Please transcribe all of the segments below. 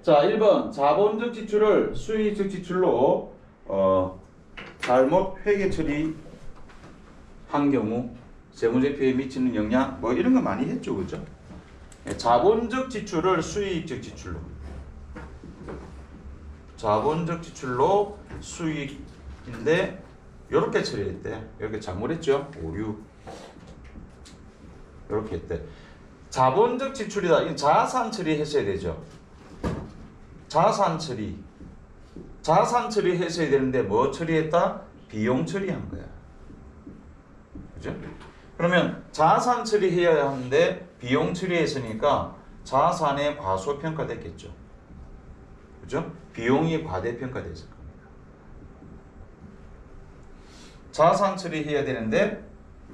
자, 1번 자본적 지출을 수익적 지출로 잘못 회계 처리한 경우 재무제표에 미치는 영향 뭐 이런 거 많이 했죠, 그죠? 자본적 지출을 수익적 지출로 자본적 지출로 수익인데 이렇게 처리했대. 이렇게 잘못했죠? 오류 이렇게 했대. 자본적 지출이다. 이건 자산 처리했어야 되죠. 자산 처리 했어야 되는데 뭐 처리했다? 비용 처리한 거야. 그죠? 그러면 자산 처리해야 하는데 비용 처리했으니까 자산의 과소평가됐겠죠. 그죠? 비용이 과대평가됐을 겁니다. 자산 처리해야 되는데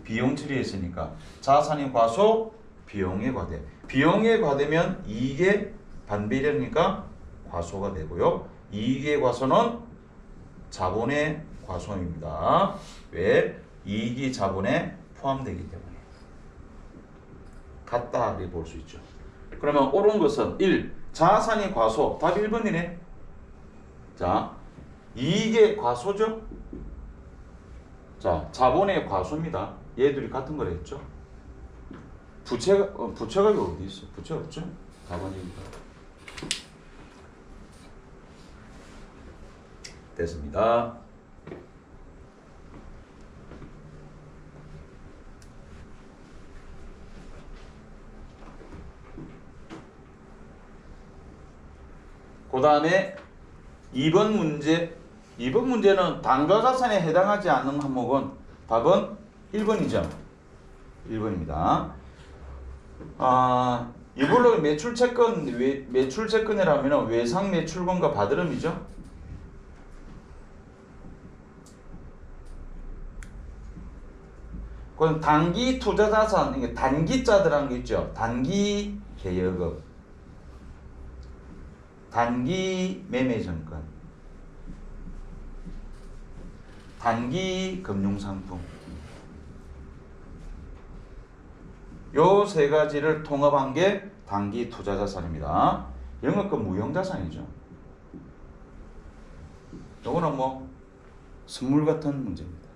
비용 처리했으니까 자산이 과소, 비용이 과대. 비용이 과대면 이익의 반비례니까 과소가 되고요. 이익의 과소는 자본의 과소입니다. 왜? 이익이 자본에 포함되기 때문에. 같다 이렇게 볼 수 있죠. 그러면 옳은 것은 1. 자산이 과소. 답 1번이네. 자, 이익의 과소죠. 자, 자본의 과소입니다. 얘들이 같은 걸 했죠. 부채가 어디 있어? 부채 없죠? 자본입니다. 됐습니다. 그 다음에 2번 문제. 2번 문제는 단가자산에 해당하지 않는 항목은 답은 1번이죠. 1번입니다. 이걸로 매출채권이라면 외상 매출권과 받으름이죠. 그건 단기 투자자산, 이게 단기자들한 게 있죠. 단기 계여금, 단기 매매증권, 단기 금융상품. 요 세 가지를 통합한 게 단기 투자자산입니다. 영업권 무형자산이죠. 요거는 뭐 선물 같은 문제입니다.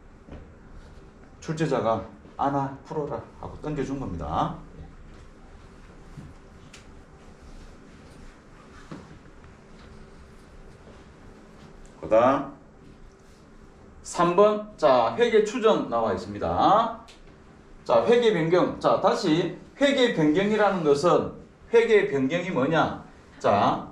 출제자가 아나 풀어라 하고 던져준 겁니다. 그 다음 3번. 자, 회계 추정 나와 있습니다. 자, 회계 변경. 자, 다시 회계 변경이라는 것은 회계 변경이 뭐냐? 자,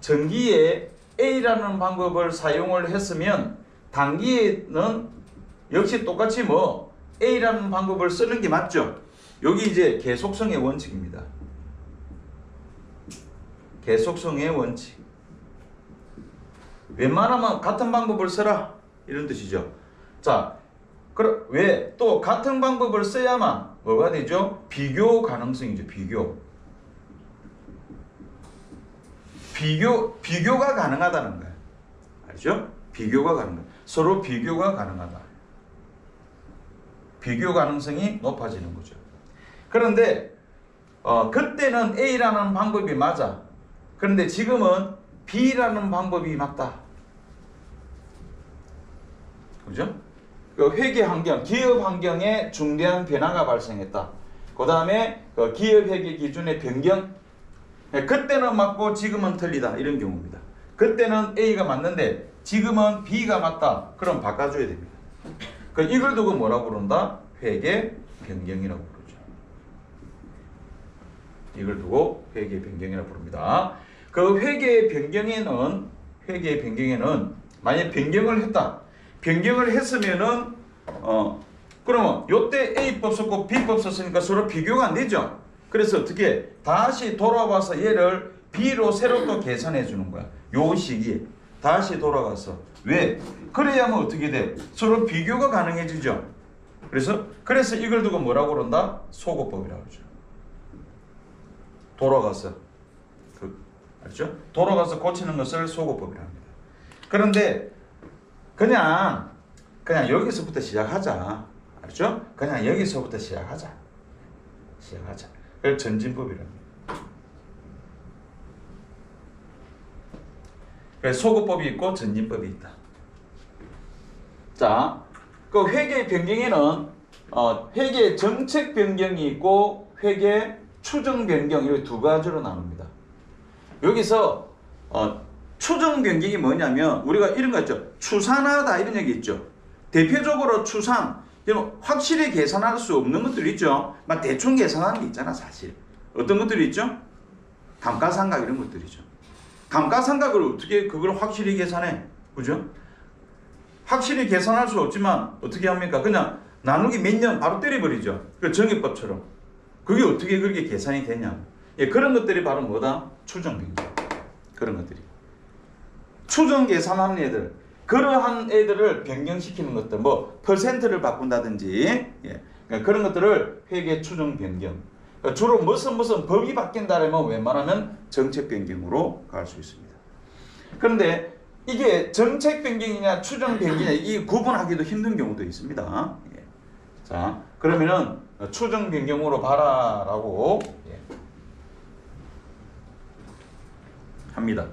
전기에 A라는 방법을 사용을 했으면 단기에는 역시 똑같이 뭐 A라는 방법을 쓰는 게 맞죠? 여기 이제 계속성의 원칙입니다. 계속성의 원칙. 웬만하면 같은 방법을 써라 이런 뜻이죠. 자, 그럼 왜 또 같은 방법을 써야만 뭐가 되죠? 비교 가능성이죠. 비교가 가능하다는 거예요. 알죠? 비교가 가능하다. 서로 비교가 가능하다. 비교 가능성이 높아지는 거죠. 그런데 그때는 A라는 방법이 맞아. 그런데 지금은 B라는 방법이 맞다. 그죠? 그 회계 환경, 기업 환경에 중대한 변화가 발생했다. 그 다음에 그 기업 회계 기준의 변경. 그때는 맞고 지금은 틀리다. 이런 경우입니다. 그때는 A가 맞는데 지금은 B가 맞다. 그럼 바꿔줘야 됩니다. 그 이걸 두고 뭐라고 부른다? 회계 변경이라고 부르죠. 이걸 두고 회계 변경이라고 부릅니다. 그 회계 변경에는 만약 변경을 했다. 변경을 했으면은 그러면 요때 A법 썼고 B법 썼으니까 서로 비교가 안 되죠. 그래서 어떻게 다시 돌아와서 얘를 B로 새로 또 계산해 주는 거야. 요 시기에 다시 돌아가서. 왜? 그래야만 어떻게 돼? 서로 비교가 가능해지죠. 그래서 이걸 두고 뭐라고 그런다? 소거법이라고 그러죠. 돌아가서 알죠? 돌아가서 고치는 것을 소거법이라고 합니다. 그런데 그냥 여기서부터 시작하자. 알죠? 그냥 여기서부터 시작하자. 그래서 전진법이랍니다. 그래서 소급법이 있고 전진법이 있다. 자, 그 회계 변경에는 회계 정책 변경이 있고 회계 추정 변경 이렇게 두 가지로 나눕니다. 여기서 추정 변경이 뭐냐면 우리가 이런 거 있죠. 추산하다 이런 얘기 있죠. 대표적으로 추산, 확실히 계산할 수 없는 것들이 있죠. 막 대충 계산하는 게 있잖아 사실. 어떤 것들이 있죠? 감가상각 이런 것들이죠. 감가상각을 어떻게 그걸 확실히 계산해? 그죠? 확실히 계산할 수 없지만 어떻게 합니까? 그냥 나누기 몇 년 바로 때려버리죠. 그 정액법처럼. 그게 어떻게 그렇게 계산이 되냐고. 예, 그런 것들이 바로 뭐다? 추정 변경. 그런 것들이. 추정 계산하는 애들. 그러한 애들을 변경시키는 것들. 뭐 퍼센트를 바꾼다든지 예, 그러니까 그런 것들을 회계 추정 변경. 그러니까 주로 무슨 법이 바뀐다면 웬만하면 정책 변경으로 갈 수 있습니다. 그런데 이게 정책 변경이냐 추정 변경이냐 이 구분하기도 힘든 경우도 있습니다. 예. 자, 그러면은 추정 변경으로 봐라라고 예. 합니다.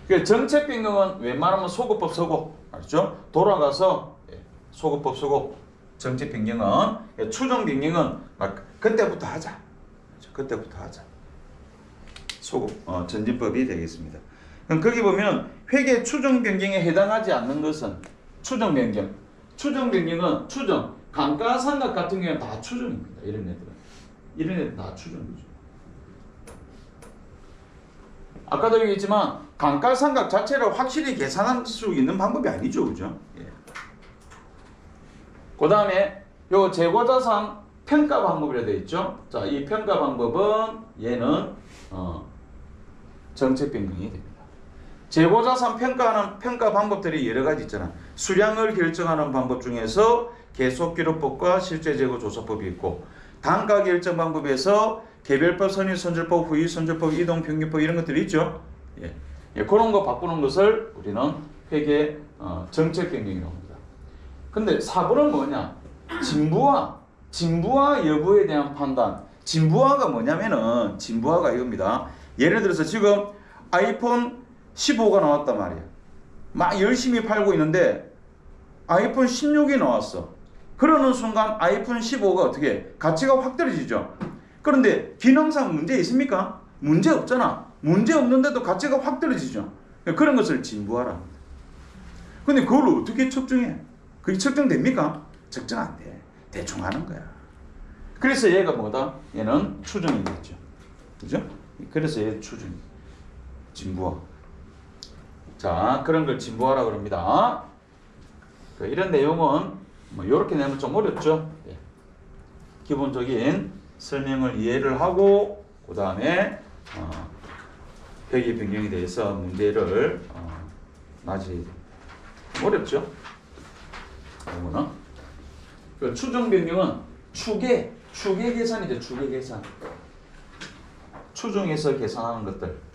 그 정책 변경은 웬만하면 소급법 쓰고, 알죠? 돌아가서 예. 소급법 쓰고, 정책 변경은 예. 추정 변경은 막 그때부터 하자. 그때부터 하자. 소급 전진법이 되겠습니다. 그럼 거기 보면 회계 추정 변경에 해당하지 않는 것은 추정 변경. 추정 변경은 추정. 감가상각 같은 경우는 다 추정입니다. 이런 애들은 다 추정이죠. 아까도 얘기했지만 감가상각 자체를 확실히 계산할 수 있는 방법이 아니죠. 그죠? 예. 그 다음에 요 재고자산 평가 방법이라 되어 있죠. 자, 이 평가 방법은 얘는 정책 변경이 됩니다. 재고자산 평가하는 평가 방법들이 여러 가지 있잖아. 수량을 결정하는 방법 중에서 계속기록법과 실제재고조사법이 있고, 단가 결정 방법에서 개별법, 선의선절법, 후의선절법, 이동평균법 이런 것들이 있죠. 예. 예, 그런 거 바꾸는 것을 우리는 회계 정책 변경이라고 합니다. 근데 4번은 뭐냐? 진부화 여부에 대한 판단. 진부화가 뭐냐면은 진부화가 이겁니다. 예를 들어서 지금 아이폰 15가 나왔단 말이야. 막 열심히 팔고 있는데 아이폰 16이 나왔어. 그러는 순간 아이폰 15가 어떻게 가치가 확 떨어지죠. 그런데 기능상 문제 있습니까? 문제 없잖아. 문제 없는데도 가치가 확 떨어지죠. 그런 것을 진부화라 합니다. 근데 그걸 어떻게 측정해? 그게 측정됩니까? 측정 안 돼. 대충 하는 거야. 그래서 얘가 뭐다? 얘는 추정이겠죠. 그죠? 그래서 얘 추정. 진부화. 자, 그런 걸 진부화라고 합니다. 이런 내용은 뭐 이렇게 내면 좀 어렵죠. 예. 기본적인 설명을 이해를 하고 그 다음에 회계 변경에 대해서 문제를 맞이해야 돼요. 어렵죠? 이거는 그 추정 변경은 추계 계산이죠. 추계 계산. 추정해서 계산하는 것들.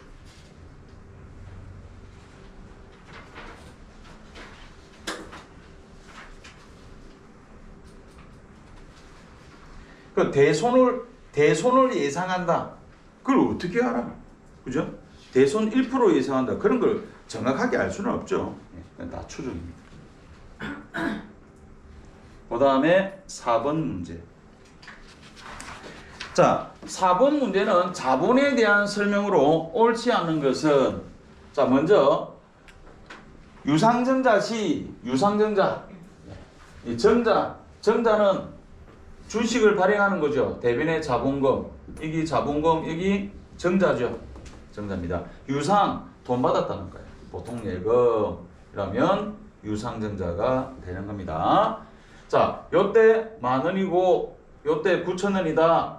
그 대손을 예상한다. 그걸 어떻게 알아? 그죠? 대손 1% 예상한다. 그런 걸 정확하게 알 수는 없죠. 다 추정입니다. 그 다음에 4번 문제. 자, 4번 문제는 자본에 대한 설명으로 옳지 않은 것은, 자, 먼저 유상증자 시 유상증자, 이 정자는 주식을 발행하는 거죠. 대변의 자본금, 여기 자본금, 여기 정자죠. 정자입니다. 유상, 돈 받았다는 거예요. 보통 예금이라면 유상증자가 되는 겁니다. 자, 요때 10,000원이고 요때 9,000원이다.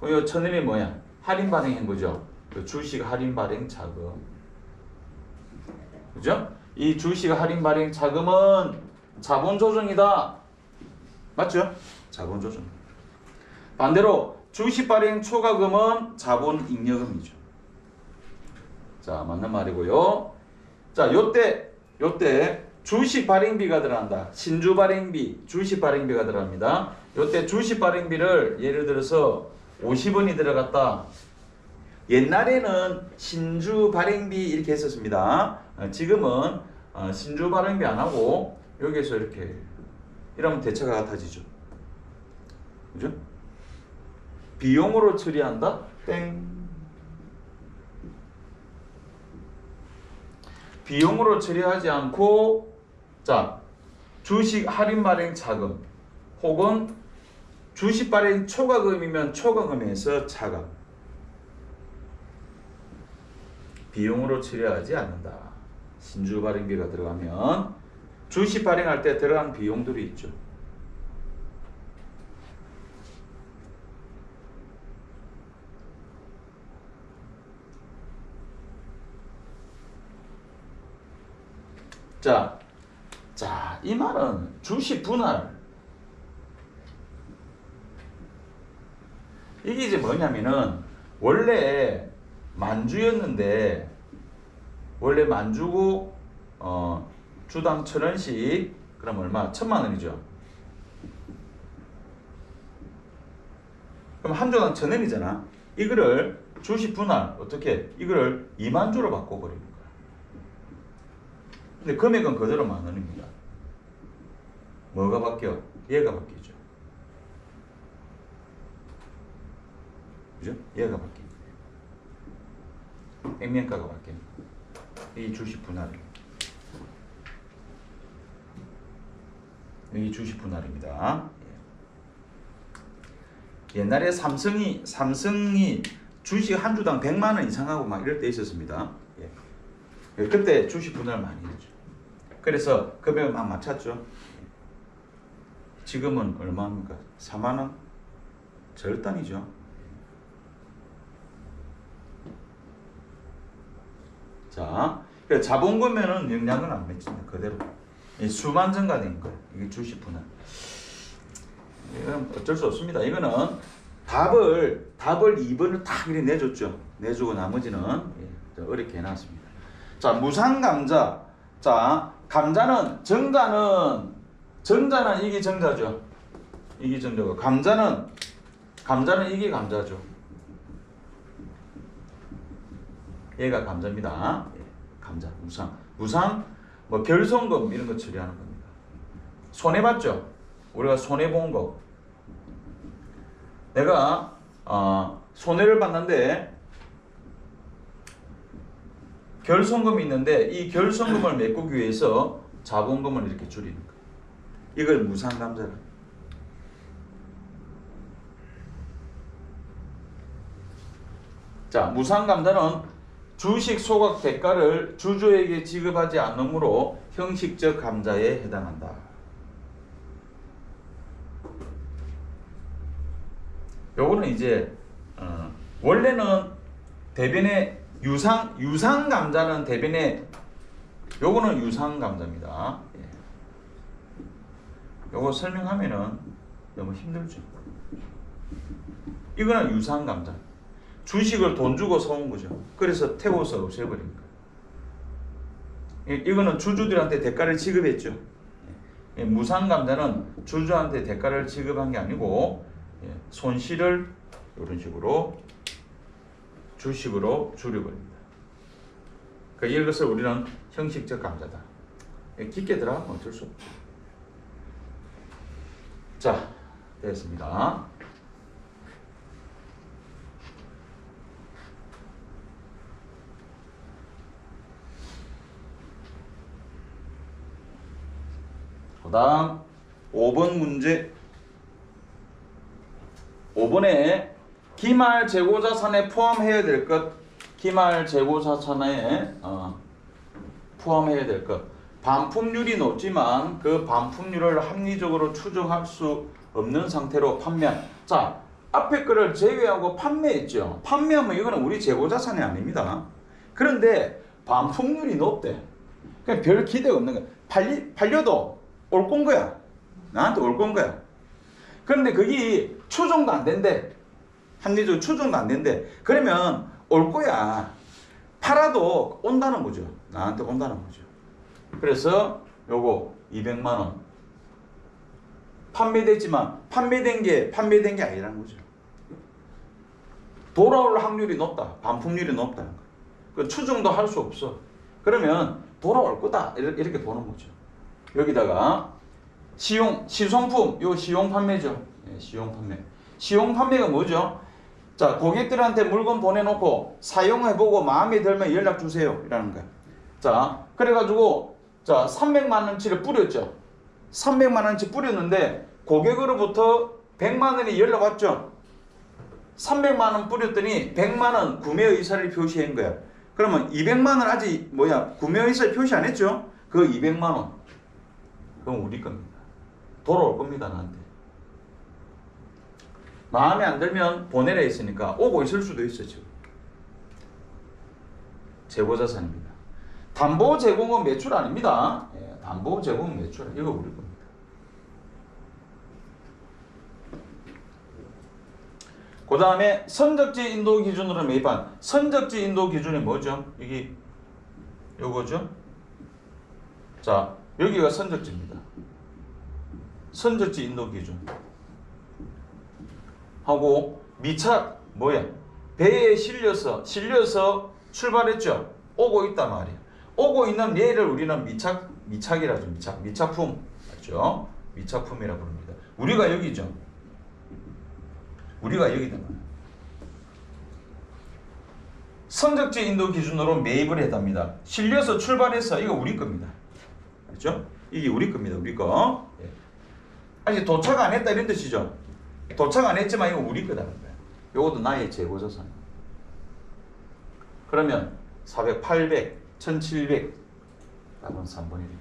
그럼 요 1,000원이 뭐야? 할인 발행한 거죠. 주식 할인 발행 자금. 그죠? 이 주식 할인 발행 자금은 자본 조정이다. 맞죠? 자본 조정. 반대로 주식 발행 초과금은 자본 잉여금이죠. 자, 맞는 말이고요. 자, 요때 주식 발행비가 들어간다. 신주 발행비, 주식 발행비가 들어갑니다. 요때 주식 발행비를 예를 들어서 50원이 들어갔다. 옛날에는 신주 발행비 이렇게 했었습니다. 지금은 신주 발행비 안 하고 여기에서 이렇게 이러면 대차가 같아지죠. 그죠? 비용으로 처리한다? 땡. 비용으로 처리하지 않고 자 주식 할인 발행 차금 혹은 주식 발행 초과금이면 초과금에서 차감 비용으로 처리하지 않는다. 신주 발행비가 들어가면 주식 발행할 때 들어간 비용들이 있죠. 자, 이 말은 주식 분할. 이게 이제 뭐냐면은 원래 만주였는데 원래 만주고 주당 1,000원씩 그럼 얼마? 1,000만 원이죠. 그럼 한 주당 1,000원이잖아. 이거를 주식 분할 어떻게? 이거를 2만 주로 바꿔버립니다. 근데 금액은 그대로 10,000원입니다. 뭐가 바뀌어? 얘가 바뀌죠. 그죠? 얘가 바뀝니다. 액면가가 바뀝니다. 이 주식 분할입니다. 이 주식 분할입니다. 옛날에 삼성이 주식 한 주당 100만 원 이상 하고 막 이럴 때 있었습니다. 그때 주식 분할 많이 했죠. 그래서 금액을 막 맞췄죠. 지금은 얼마입니까? 4만 원? 절단이죠. 자, 자본금에는 영향을 안 미칩니다. 그대로. 수만 증가된 거예요. 이게 주식 분할. 이건 어쩔 수 없습니다. 이거는 답을 2번을 딱 이렇게 내줬죠. 내주고 나머지는 어렵게 해놨습니다. 자, 무상감자. 자, 감자는 정자는 이게 정자죠. 이게 정자고 감자는 이게 감자죠. 얘가 감자입니다. 감자 무상 뭐 결손금 이런 거 처리하는 겁니다. 손해 봤죠? 우리가 손해 본 거. 내가 손해를 봤는데 결손금이 있는데 이 결손금을 메꾸기 위해서 자본금을 이렇게 줄이는 거예요. 이걸 무상감자라. 자, 무상감자는 주식 소각 대가를 주주에게 지급하지 않으므로 형식적 감자에 해당한다. 요거는 이제 원래는 대변에 유상 감자는 대변에 요거는 유상 감자입니다. 요거 설명하면은 너무 힘들죠. 이거는 유상 감자. 주식을 돈 주고 사온 거죠. 그래서 태워서 없애버린 거예요. 이거는 주주들한테 대가를 지급했죠. 무상 감자는 주주한테 대가를 지급한 게 아니고 손실을 이런 식으로 주식으로 줄여버립니다. 그러니까 이것을 우리는 형식적 감자다. 깊게 들어가면 어쩔 수 없죠. 자, 됐습니다. 그 다음 5번 문제. 5번에 기말 재고자산에 포함해야 될 것. 기말 재고자산에 포함해야 될 것. 반품률이 높지만 그 반품률을 합리적으로 추정할 수 없는 상태로 판매한. 자, 앞에 거를 제외하고 판매했죠. 판매하면 이거는 우리 재고자산이 아닙니다. 그런데 반품률이 높대. 그냥 별 기대가 없는 거야. 팔려도 올 건 거야. 나한테 올 건 거야. 그런데 그게 추정도 안 된대. 합리적으로 추정도 안 된대. 그러면 올 거야. 팔아도 온다는 거죠. 나한테 온다는 거죠. 그래서 요거 200만 원 판매됐지만 판매된 게 아니라는 거죠. 돌아올 확률이 높다. 반품률이 높다. 그 추정도 할 수 없어. 그러면 돌아올 거다. 이렇게 보는 거죠. 여기다가 시성품, 요 시용 판매죠. 예, 시용 판매. 시용 판매가 뭐죠? 자, 고객들한테 물건 보내놓고 사용해보고 마음에 들면 연락 주세요. 이라는 거야. 자, 그래가지고 자 300만 원치를 뿌렸죠. 300만 원치 뿌렸는데 고객으로부터 100만 원이 연락 왔죠. 300만 원 뿌렸더니 100만 원 구매 의사를 표시한 거야. 그러면 200만 원 아직 구매 의사를 표시 안 했죠? 그 200만 원 그건 우리 겁니다. 돌아올 겁니다. 나한테. 마음에 안 들면 보내라 했으니까 오고 있을 수도 있어. 지금 재고자산입니다. 담보 제공은 매출 아닙니다. 예, 담보 제공은 매출. 이거 우리 겁니다. 그 다음에 선적지 인도 기준으로 매입한 선적지 인도 기준이 뭐죠? 이게 요거죠? 자, 여기가 선적지입니다. 선적지 인도 기준 하고 미착 뭐야? 배에 실려서 출발했죠. 오고 있단 말이야. 오고 있는 얘를 우리는 미착이라죠. 미착품 맞죠? 미착품이라 부릅니다. 우리가 여기죠. 우리가 여기다. 선적지 인도 기준으로 매입을 해답니다. 실려서 출발해서 이거 우리 겁니다. 그렇죠? 이게 우리 겁니다. 우리 거. 예. 아직 도착 안 했다 이런 뜻이죠. 도착 안 했지만 이거 우리 거다는 거야. 요것도 나의 재고자산. 그러면 400, 800, 1700 답은 3번이 됩니다.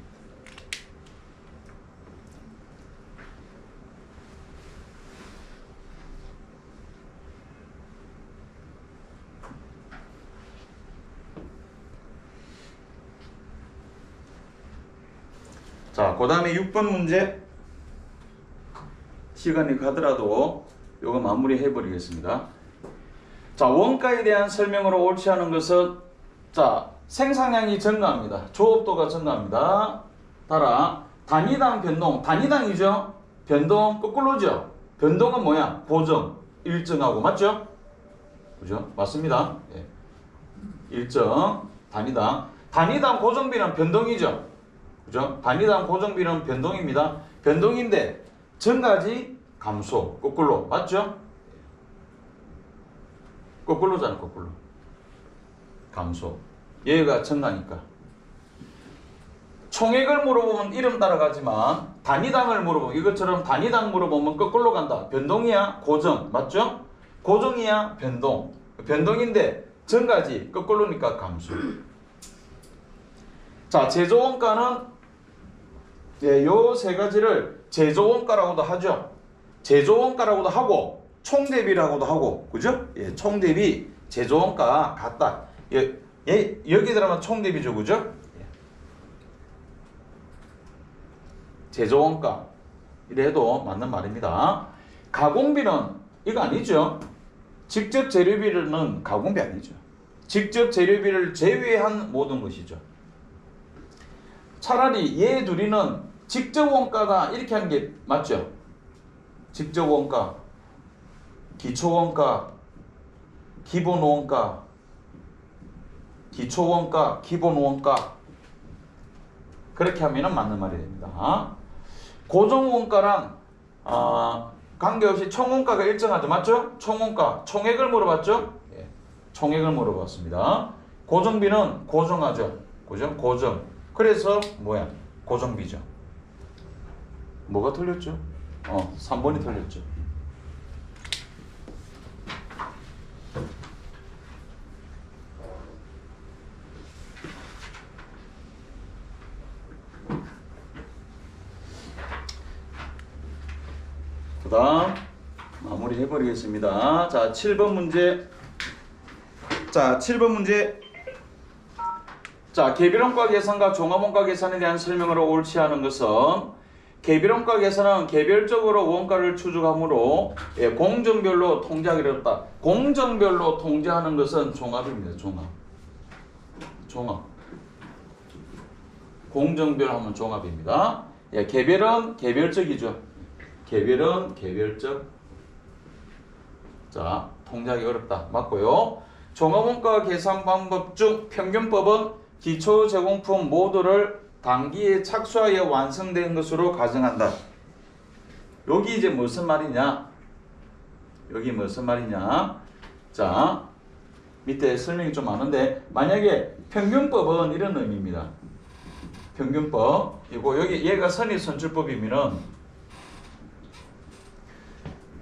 자, 그 다음에 6번 문제 시간이 가더라도 요거 마무리 해버리겠습니다. 자, 원가에 대한 설명으로 옳지 않은 것은 자, 생산량이 증가합니다. 조업도가 증가합니다. 따라 단위당 변동, 단위당이죠. 변동 거꾸로죠. 변동은 뭐야? 고정, 일정하고 맞죠? 그죠? 맞습니다. 예. 일정, 단위당 고정비는 변동이죠. 그죠? 단위당 고정비는 변동입니다. 변동인데 증가지 감소, 거꾸로 맞죠? 거꾸로잖아, 거꾸로. 감소. 얘가 증가니까. 총액을 물어보면 이름 따라가지만 단위당을 물어보면 이것처럼 단위당 물어보면 거꾸로 간다. 변동이야, 고정 맞죠? 고정이야, 변동. 변동인데 증가지 거꾸로니까 감소. 자, 제조원가는 예, 요 세 가지를 제조원가라고도 하죠. 제조원가라고도 하고 총대비라고도 하고 그죠? 예, 총대비 제조원가 같다. 예, 여기 들어가면 총대비죠, 그죠? 예. 제조원가 이래도 맞는 말입니다. 가공비는 이거 아니죠. 직접 재료비는 가공비 아니죠. 직접 재료비를 제외한 모든 것이죠. 차라리 얘 둘이는 직접 원가다 이렇게 하는 게 맞죠? 직접 원가, 기초 원가, 기본 원가, 기초 원가, 기본 원가 그렇게 하면은 맞는 말이 됩니다. 고정 원가랑 관계없이 총 원가가 일정하죠, 맞죠? 총 원가, 총액을 물어봤죠? 예, 총액을 물어봤습니다. 고정비는 고정하죠, 그죠? 고정. 그래서 뭐야? 고정비죠. 뭐가 틀렸죠? 3번이 틀렸죠. 그 다음 마무리 해버리겠습니다. 자, 7번 문제. 자, 7번 문제. 자, 개별원가 계산과 종합원가 계산에 대한 설명으로 옳지 않은 것은 개별원가 계산은 개별적으로 원가를 추적하므로 예, 공정별로 통제하기로 했다. 공정별로 통제하는 것은 종합입니다. 종합. 공정별 하면 종합입니다. 예, 개별은 개별적이죠. 개별은 개별적. 자, 통제하기 어렵다. 맞고요. 종합원가 계산 방법 중 평균법은 기초 제공품 모두를 단기에 착수하여 완성된 것으로 가정한다. 여기 이제 무슨 말이냐? 여기 무슨 말이냐? 자, 밑에 설명이 좀 많은데 만약에 평균법은 이런 의미입니다. 평균법 이거 여기 얘가 선의선출법이면은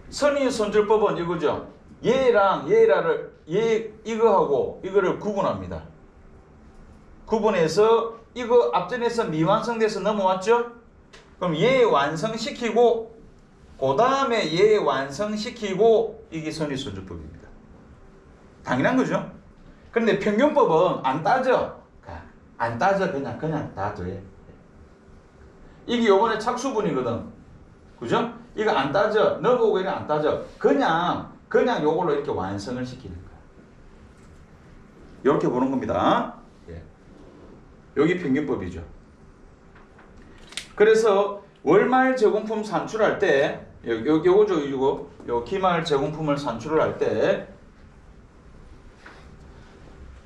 선의선출법은 이거죠. 얘랑 얘라를 이거하고 이거를 구분합니다. 구분해서 이거 앞전에서 미완성돼서 넘어왔죠? 그럼 얘 완성시키고 그 다음에 얘 완성시키고 이게 선의선출법입니다. 당연한 거죠. 그런데 평균법은 안 따져. 안 따져. 그냥 다 돼. 이게 요번에 착수분이거든. 그죠? 이거 안 따져. 넣어보고 이거 안 따져. 그냥 요걸로 이렇게 완성을 시키는 거야. 이렇게 보는 겁니다. 예. 여기 평균법이죠. 그래서 월말 제공품 산출할 때 요거죠. 요 기말 제공품을 산출을 할 때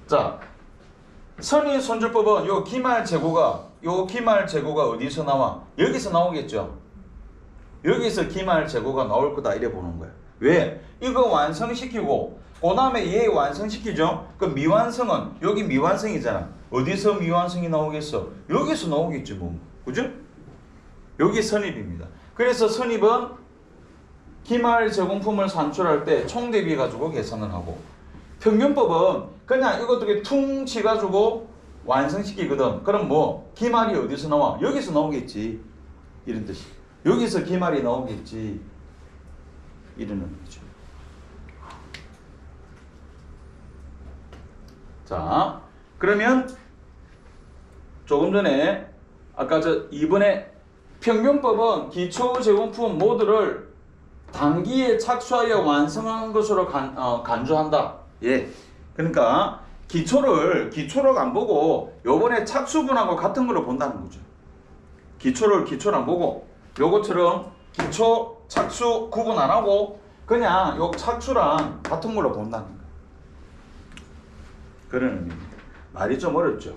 자, 선의선출법은 요 기말 재고가 어디서 나와? 여기서 나오겠죠. 여기서 기말 재고가 나올 거다 이래 보는 거예요. 왜? 이거 완성시키고 그 다음에 얘 완성시키죠. 그 미완성은 여기 미완성이잖아. 어디서 미완성이 나오겠어? 여기서 나오겠지 뭐. 그죠? 여기 선입입니다. 그래서 선입은 기말 제공품을 산출할 때 총대비 가지고 계산을 하고 평균법은 그냥 이것도 퉁 치가지고 완성시키거든. 그럼 뭐 기말이 어디서 나와? 여기서 나오겠지. 이런 뜻이. 여기서 기말이 나오겠지. 이러는 거죠. 자, 그러면 조금 전에 아까 저 2번에 평균법은 기초 제공품 모두를 단기에 착수하여 완성한 것으로 간주한다. 예. 그러니까 기초를 안 보고 요번에 착수분하고 같은 걸로 본다는 거죠. 기초를 안 보고 요것처럼 기초, 착수 구분 안 하고 그냥 요 착수랑 같은 걸로 본다는 거예요. 그런 의미입니다. 말이 좀 어렵죠.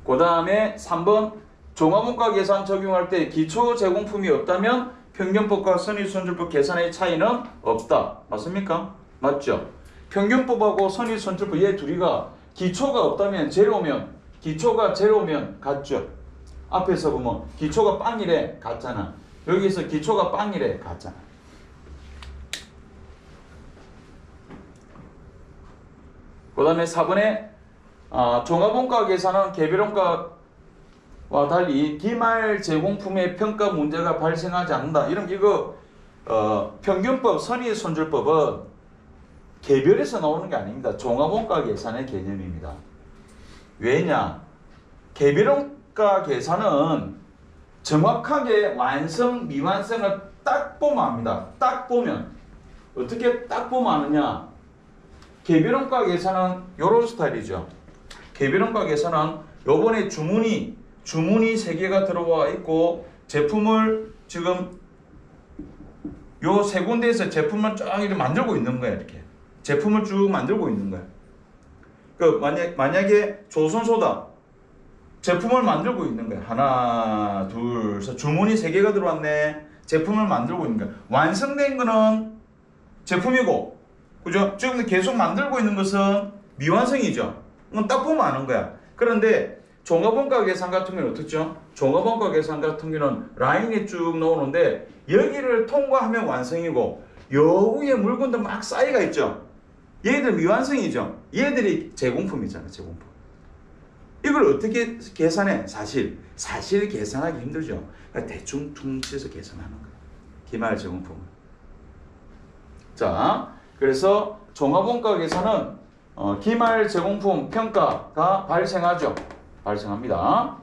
그 다음에 3번 종합원가 계산 적용할 때 기초 제공품이 없다면 평균법과 선의선출법 계산의 차이는 없다. 맞습니까? 맞죠? 평균법하고 선의선출법 얘 둘이가 기초가 없다면 기초가 제로면 같죠? 앞에서 보면 기초가 빵이래 같잖아. 여기서 기초가 빵이래 같잖아. 그 다음에 4번에 종합원가 계산은 개별원가와 달리 기말 제공품의 평가 문제가 발생하지 않는다. 이거 평균법, 선의선출법은 개별에서 나오는 게 아닙니다. 종합원가 계산의 개념입니다. 왜냐? 개별원가 계산은 정확하게 완성, 미완성을 딱 보면 압니다. 딱 보면. 어떻게 딱 보면 아느냐? 개별원가 계산은 요런 스타일이죠. 개별원가 계산은 요번에 주문이 3개가 들어와 있고 제품을 지금 요 3군데에서 제품을 쫙 이렇게 만들고 있는 거야. 이렇게 제품을 쭉 만들고 있는 거야. 그 만약에 조선소다. 제품을 만들고 있는 거야. 하나, 둘, 셋. 주문이 3개가 들어왔네. 제품을 만들고 있는 거야. 완성된 거는 제품이고, 그죠? 지금 계속 만들고 있는 것은 미완성이죠. 이건 딱 보면 아는 거야. 그런데 종합원가 계산 같은 경우는 어떻죠? 종합원가 계산 같은 경우는 라인이 쭉 나오는데 여기를 통과하면 완성이고 요 위에 물건들 막 쌓이가 있죠. 얘들 미완성이죠. 얘들이 제공품이잖아. 제공품. 이걸 어떻게 계산해? 사실 계산하기 힘들죠. 그러니까 대충 퉁쳐서 계산하는 거예요. 기말 제공품은. 자, 그래서 종합원가 계산은 기말 제공품 평가가 발생합니다.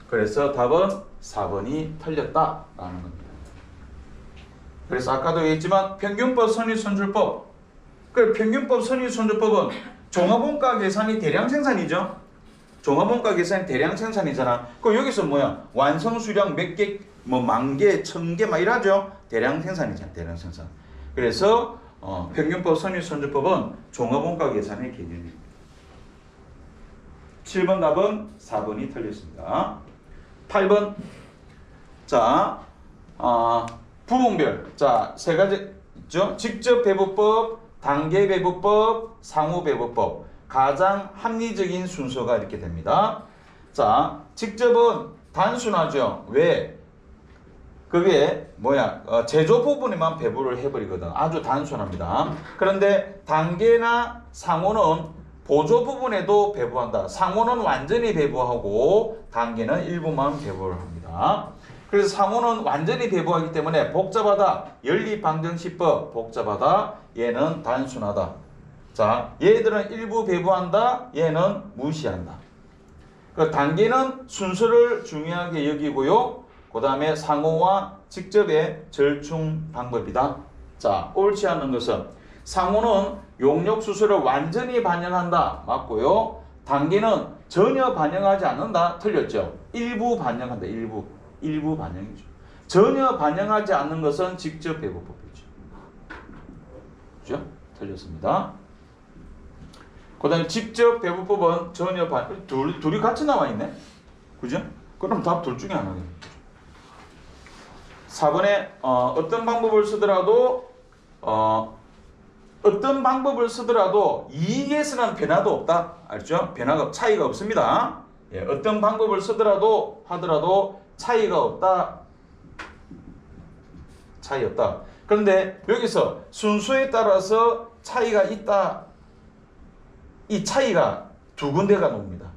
그래서 답은 4번이 틀렸다라는 겁니다. 그래서 아까도 얘기했지만 평균법, 선의선출법. 그 평균법, 선의선출법은 종합원가 계산이 대량 생산이죠. 종합원가 계산이 대량 생산이잖아. 그럼 여기서 뭐야? 완성 수량 몇 개 뭐 10,000개, 1,000개 막 이러죠. 대량 생산이잖아요. 대량 생산. 그래서 평균법, 선유선주법은 종합원가 계산의 개념입니다. 7번 답은 4번이 틀렸습니다. 8번. 자, 부분별. 자, 세 가지 있죠. 직접 배부법, 단계 배부법, 상호 배부법. 가장 합리적인 순서가 이렇게 됩니다. 자, 직접은 단순하죠. 왜? 그게 뭐야? 제조 부분에만 배부를 해버리거든. 아주 단순합니다. 그런데 단계나 상호는 보조 부분에도 배부한다. 상호는 완전히 배부하고 단계는 일부만 배부를 합니다. 그래서 상호는 완전히 배부하기 때문에 복잡하다. 연립방정식법 복잡하다. 얘는 단순하다. 자, 얘들은 일부 배부한다. 얘는 무시한다. 그 단계는 순서를 중요하게 여기고요. 그 다음에 상호와 직접의 절충 방법이다. 자, 옳지 않은 것은 상호는 용역 수수를 완전히 반영한다. 맞고요. 단계는 전혀 반영하지 않는다. 틀렸죠. 일부 반영한다. 일부 반영이죠. 전혀 반영하지 않는 것은 직접 배부법이죠. 그죠? 틀렸습니다. 그 다음에 직접 배부법은 전혀 둘이 같이 나와 있네. 그죠? 그럼 답 둘 중에 하나겠네. 4번에 어떤 방법을 쓰더라도 이익에서는 변화도 없다. 알죠? 차이가 없습니다. 예, 어떤 방법을 하더라도 차이가 없다. 차이 없다. 그런데 여기서 순서에 따라서 차이가 있다. 이 차이가 두 군데가 나옵니다.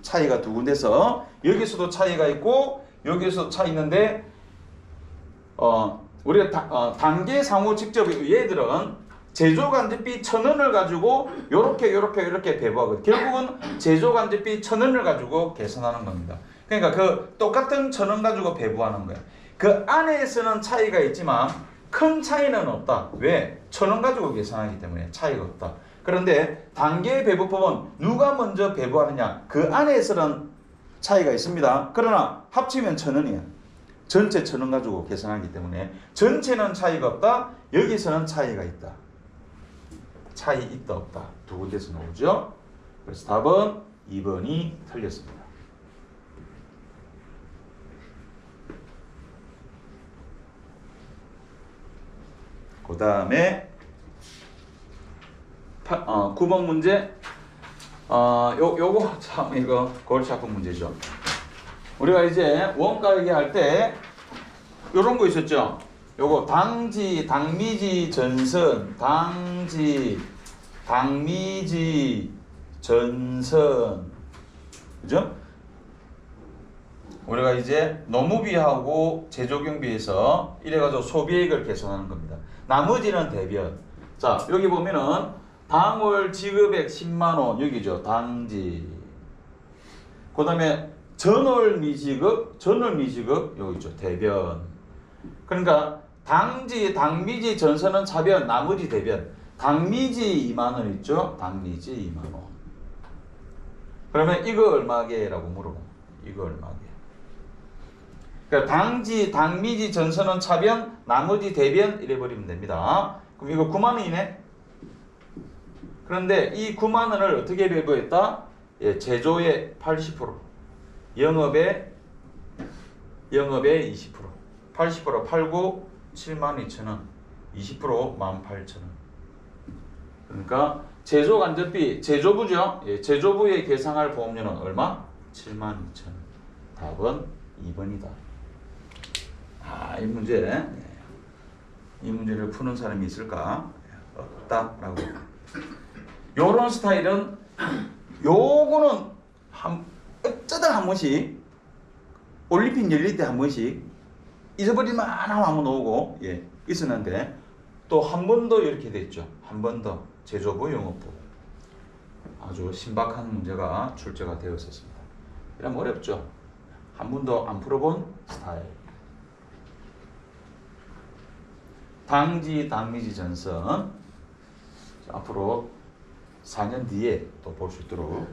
차이가 두 군데서 여기서도 차이가 있고 여기서도 차이 있는데 우리가 단계 상호 직접 얘들은 제조간접비 1,000원을 가지고 요렇게 배부하거든요. 결국은 제조간접비 1,000원을 가지고 계산하는 겁니다. 그러니까 그 똑같은 1,000원 가지고 배부하는 거예요. 그 안에서는 차이가 있지만 큰 차이는 없다. 왜? 1,000원 가지고 계산하기 때문에 차이가 없다. 그런데 단계 배부법은 누가 먼저 배부하느냐 그 안에서는 차이가 있습니다. 그러나 합치면 1,000원이야. 전체 1,000원 가지고 계산하기 때문에 전체는 차이가 없다. 여기서는 차이가 있다. 차이 있다 없다. 두 군데서 나오죠. 그래서 답은 2번이 틀렸습니다. 그 다음에 9번 문제. 요거 참 이거 골치 아픈 문제죠. 우리가 이제 원가 얘기할 때 요런 거 있었죠. 요거 당지, 당미지, 전선, 당미지, 전선. 그죠? 우리가 이제 노무비하고 제조경비에서 이래가지고 소비액을 계산하는 겁니다. 나머지는 대변. 자, 여기 보면은 당월 지급액 10만원 여기죠. 당지. 그 다음에 전월 미지급 여기 있죠. 대변. 그러니까 당지, 당미지, 전선은 차변, 나머지 대변. 당미지 2만원 있죠. 당미지 2만원. 그러면 이거 얼마게? 라고 물어봐. 이거 얼마게? 그러니까 당지, 당미지, 전선은 차변, 나머지 대변 이래버리면 됩니다. 그럼 이거 9만원이네? 그런데 이 9만원을 어떻게 배부했다? 예, 제조의 80%. 영업의 20%. 80% 팔고 72,000원. 20% 18,000원. 그러니까 제조간접비, 제조부죠. 예, 제조부에 계상할 보험료는 얼마? 72,000원. 답은 2번이다. 이 문제. 이 문제를 푸는 사람이 있을까? 없다라고. 요런 스타일은 요거는 어쩌다 한 번씩 올림픽 열릴 때 한 번씩 잊어버릴만 하면 한번 오고 있었는데 또 한 번 더 이렇게 됐죠. 한 번 더 제조부 영업부 아주 신박한 문제가 출제가 되었었습니다. 이러면 어렵죠. 한 번도 안 풀어본 스타일. 당지, 당미지 전선 앞으로 4년 뒤에 또 볼 수 있도록.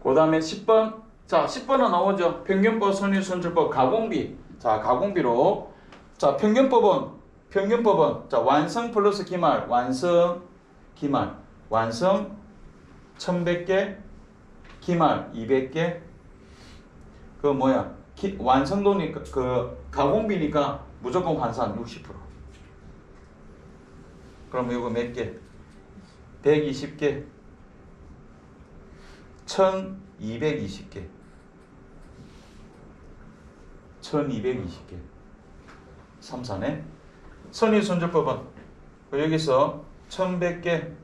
그 다음에 10번 자, 10번은 나오죠. 평균법, 선의선출법, 가공비. 자, 가공비로. 자, 평균법은 자, 완성 플러스 기말, 기말. 완성 1100개, 기말 200개. 그 뭐야? 완성도니까 그 가공비니까 무조건 환산 60%. 그럼 이거 몇 개? 120개. 1220개. 1220개. 3, 4네. 선의선출법은 여기서 1100개,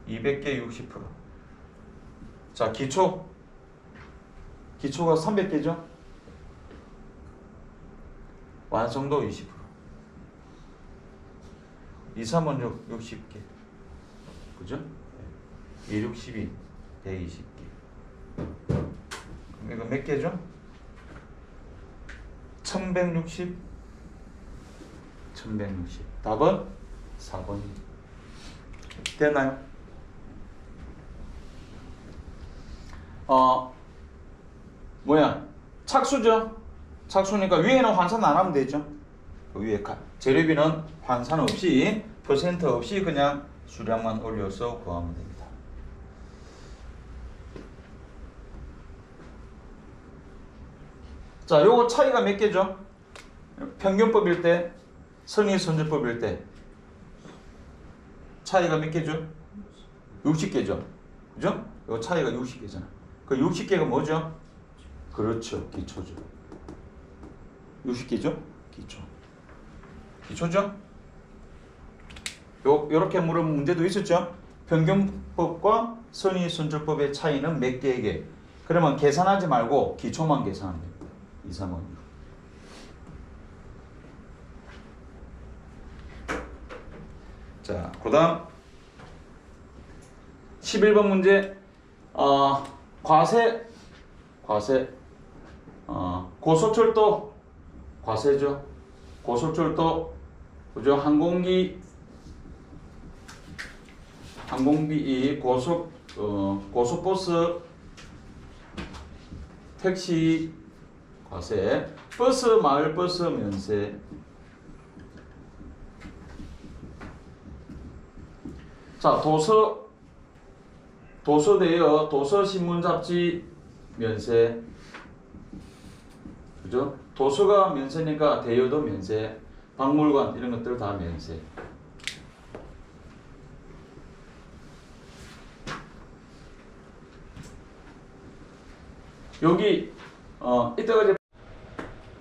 200개 60%. 자, 기초가 300개죠. 완성도 20%. 2, 3은 60개. 그죠? 2, 62, 120개. 그럼 이거 몇 개죠? 1160. 답은 4번입니다. 됐나요? 뭐야? 착수죠? 착수니까 위에는 환산 안 하면 되죠? 그 위에 재료비는 환산 없이, 퍼센트 없이 그냥 수량만 올려서 구하면 됩니다. 자, 요거 차이가 몇 개죠? 평균법일 때, 선의선출법일 때 차이가 몇 개죠? 60개죠. 그죠? 요 차이가 60개잖아. 그 60개가 뭐죠? 그렇죠. 기초죠. 60개죠? 기초죠? 요렇게 물어본 문제도 있었죠? 평균법과 선의선출법의 차이는 몇 개에게? 그러면 계산하지 말고 기초만 계산하면 됩니다. 2, 3은. 자, 그 다음 11번 문제. 과세, 고속철도, 과세죠. 고속철도, 그죠? 항공비, 고속버스, 택시, 과세, 버스, 마을버스 면세. 자, 도서대여, 도서신문잡지 면세. 그죠? 도서가 면세니까 대여도 면세. 박물관 이런 것들 다 면세. 여기 이때까지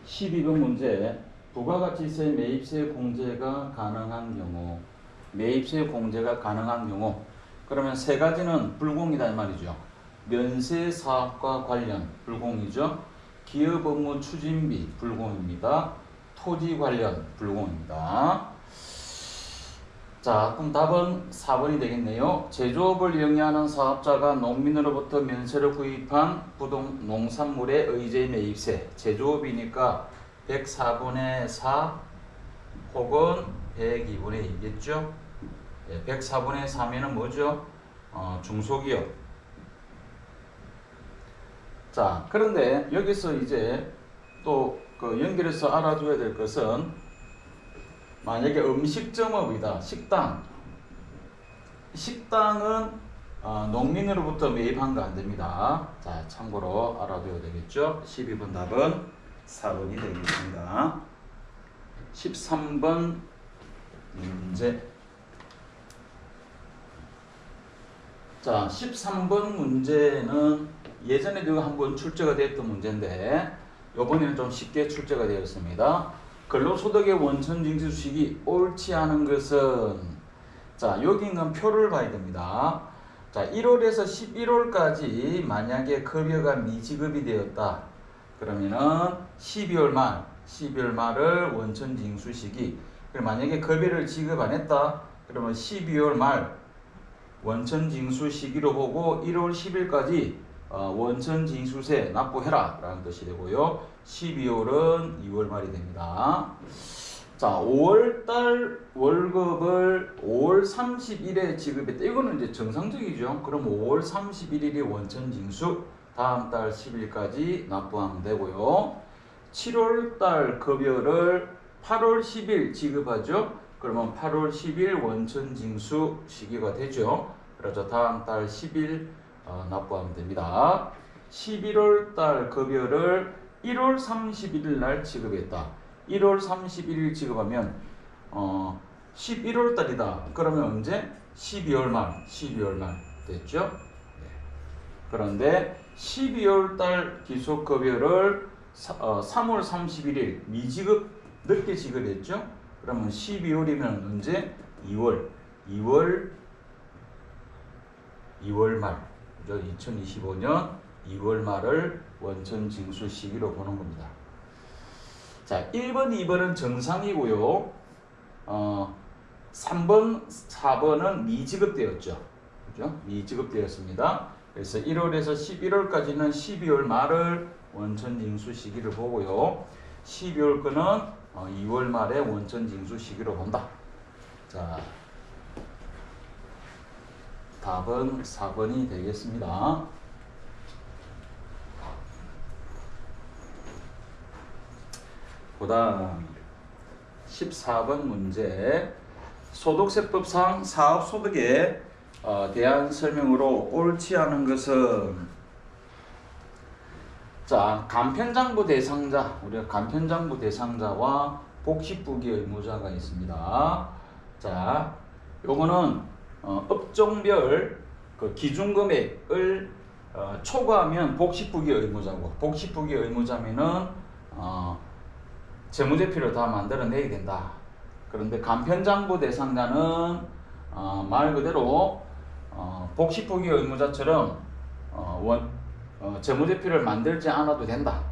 12번 문제. 부가가치세 매입세 공제가 가능한 경우. 그러면 세 가지는 불공이다 이 말이죠. 면세 사업과 관련 불공이죠. 기업 업무 추진비 불공입니다. 토지 관련 불공입니다. 자, 그럼 답은 4번이 되겠네요. 제조업을 영위하는 사업자가 농민으로부터 면세로 구입한 농산물의 의제 매입세. 제조업이니까 104분의 4 혹은 102분의 2겠죠. 104분의 3이면 뭐죠? 중소기업. 자, 그런데 여기서 이제 또 그 연결해서 알아둬야 될 것은, 만약에 음식점업이다. 식당은 농민으로부터 매입한 거 안 됩니다. 자, 참고로 알아둬야 되겠죠. 12번 답은 4번이 되겠습니다. 13번 문제. 자, 13번 문제는 예전에도 한번 출제가 됐던 문제인데 이번에는 좀 쉽게 출제가 되었습니다. 근로소득의 원천징수식이 옳지 않은 것은, 자, 여기 있는 표를 봐야 됩니다. 자, 1월에서 11월까지 만약에 급여가 미지급이 되었다. 그러면은 12월 말을 원천징수시기. 그럼 만약에 급여를 지급 안 했다. 그러면 12월 말 원천징수 시기로 보고 1월 10일까지 원천징수세 납부해라 라는 뜻이 되고요. 12월은 2월 말이 됩니다. 자, 5월달 월급을 5월 30일에 지급했다. 이거는 이제 정상적이죠. 그럼 5월 31일이 원천징수, 다음 달 10일까지 납부하면 되고요. 7월달 급여를 8월 10일 지급하죠. 그러면 8월 10일 원천징수 시기가 되죠. 그래서 다음 달 10일 납부하면 됩니다. 11월달 급여를 1월 31일 날 지급했다. 1월 31일 지급하면 11월 달이다. 그러면 언제? 12월 말 됐죠? 네. 그런데 12월 달 기속급여를 3월 31일 미지급 늦게 지급했죠? 그러면 12월이면 언제? 2월 말. 그죠? 2025년 2월 말을 원천 징수 시기로 보는 겁니다. 자, 1번, 2번은 정상이고요. 3번, 4번은 미지급되었죠. 그죠? 미지급되었습니다. 그래서 1월에서 11월까지는 12월 말을 원천 징수 시기를 보고요. 12월 거는 2월 말에 원천 징수 시기로 본다. 자, 답은 4번이 되겠습니다. 그 다음 14번 문제. 소득세법상 사업소득에 대한 설명으로 옳지 않은 것은, 자, 간편장부 대상자, 우리가 간편장부 대상자와 복식부기 의무자가 있습니다. 자, 요거는 업종별 그 기준금액을 초과하면 복식부기 의무자고, 복식부기 의무자면은 재무제표를 다 만들어내야 된다. 그런데 간편장부 대상자는 말 그대로 복식부기 의무자처럼 재무제표를 만들지 않아도 된다.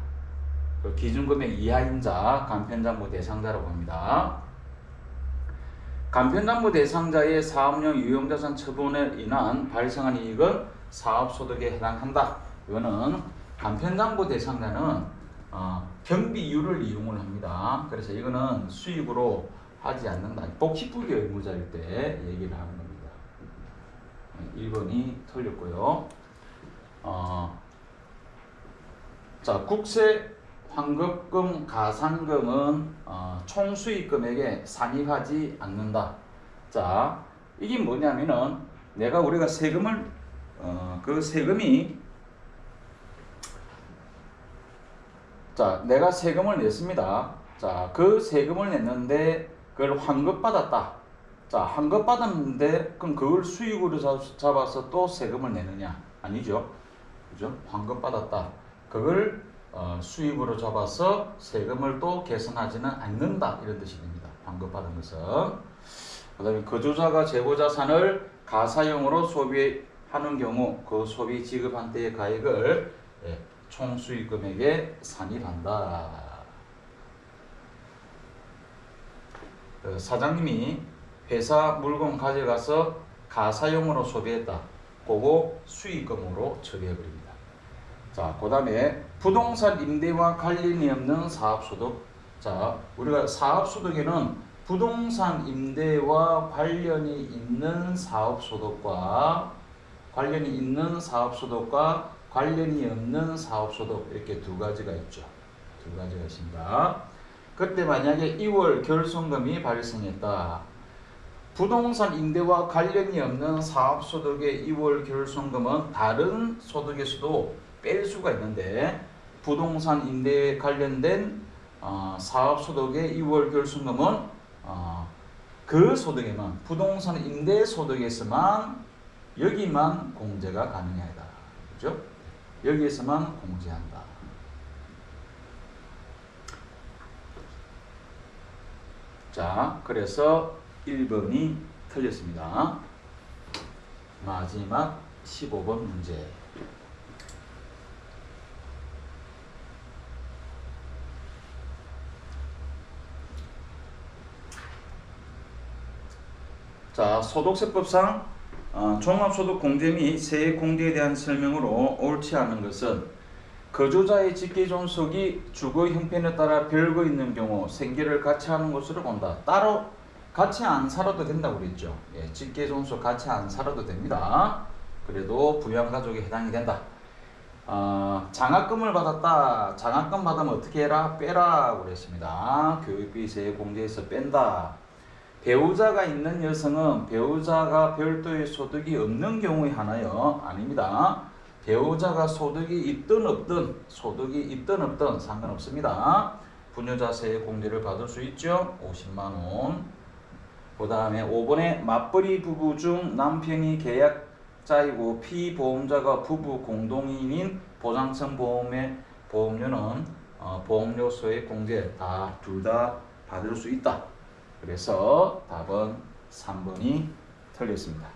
그 기준금액 이하인 자 간편장부 대상자라고 합니다. 간편장부 대상자의 사업용 유용자산 처분에 인한 발생한 이익은 사업소득에 해당한다. 이거는 간편장부 대상자는 경비율을 이용을 합니다. 그래서 이거는 수익으로 하지 않는다. 복식부기 의무자일 때 얘기를 하는 겁니다. 1번이 틀렸고요. 자, 국세, 환급금, 가산금은 총수익금액에 산입하지 않는다. 자, 이게 뭐냐면은 우리가 세금을 그 세금이, 자, 내가 세금을 냈습니다. 자, 그 세금을 냈는데 그걸 환급받았다. 자, 환급받았는데 그럼 그걸 수익으로 잡아서 또 세금을 내느냐? 아니죠. 그죠? 환급받았다. 그걸 수익으로 잡아서 세금을 또 계산하지는 않는다. 이런 뜻이 됩니다. 환급받은 것은. 그 다음에 거주자가 재고자산을 가사용으로 소비하는 경우 그 소비 지급한 때의 가액을 총수익금액에 산입한다. 사장님이 회사 물건 가져가서 가사용으로 소비했다. 그거 수익금으로 처리해버립니다. 자, 그 다음에 부동산 임대와 관련이 없는 사업소득. 자, 우리가 사업소득에는 부동산 임대와 관련이 있는 사업소득과 관련이 없는 사업소득, 이렇게 두 가지가 있죠. 두 가지가 있습니다. 그때 만약에 2월 결손금이 발생했다. 부동산 임대와 관련이 없는 사업소득의 2월 결손금은 다른 소득에서도 뺄 수가 있는데, 부동산 임대에 관련된 사업소득의 2월 결손금은 그 소득에만, 부동산 임대 소득에서만 여기만 공제가 가능하다. 그죠? 여기에서만 공제한다. 자, 그래서 1번이 틀렸습니다. 마지막 15번 문제. 자, 소득세법상 종합소득 공제 및 세액 공제에 대한 설명으로 옳지 않은 것은, 거주자의 직계존속이 주거 형편에 따라 별거 있는 경우 생계를 같이 하는 것으로 본다. 따로 같이 안 살아도 된다고 그랬죠. 예, 직계존속 같이 안 살아도 됩니다. 그래도 부양가족에 해당이 된다. 장학금을 받았다. 장학금 받으면 어떻게 해라? 빼라 그랬습니다. 교육비 세액 공제에서 뺀다. 배우자가 있는 여성은 배우자가 별도의 소득이 없는 경우에 하나요? 아닙니다. 배우자가 소득이 있든 없든 상관없습니다. 부녀자 세액 공제를 받을 수 있죠. 50만원. 그 다음에 5번에 맞벌이 부부 중 남편이 계약자이고 피보험자가 부부 공동인인 보장성 보험의 보험료는 보험료 소액 공제 둘 다 받을 수 있다. 그래서 답은 3번이 틀렸습니다.